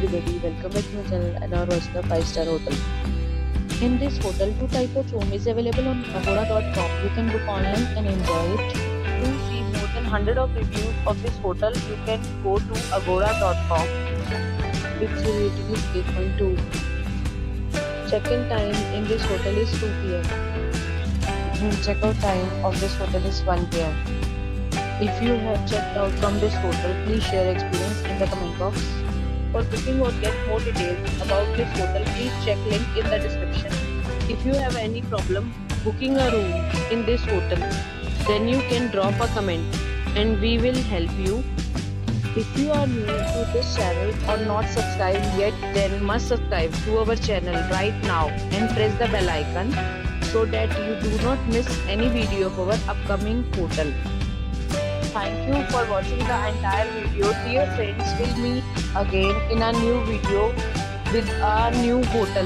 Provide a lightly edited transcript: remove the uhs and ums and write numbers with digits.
everybody, welcome back to my channel and our watch the 5-star hotel. In this hotel, two type of room is available on agoda.com. You can book online and enjoy it. To see more than 100 of reviews of this hotel, you can go to agoda.com. Its rating is 8.2. Check-in time in this hotel is 2 p.m. and check-out time of this hotel is 1 p.m. If you have checked out from this hotel, please share experience in the comment box. For booking or get more details about this hotel, please check link in the description. If you have any problem booking a room in this hotel, then you can drop a comment and we will help you. If you are new to this channel or not subscribed yet, then must subscribe to our channel right now and press the bell icon so that you do not miss any video of our upcoming hotel. Thank you for watching the entire video. Dear friends, we'll meet again in a new video with a new hotel.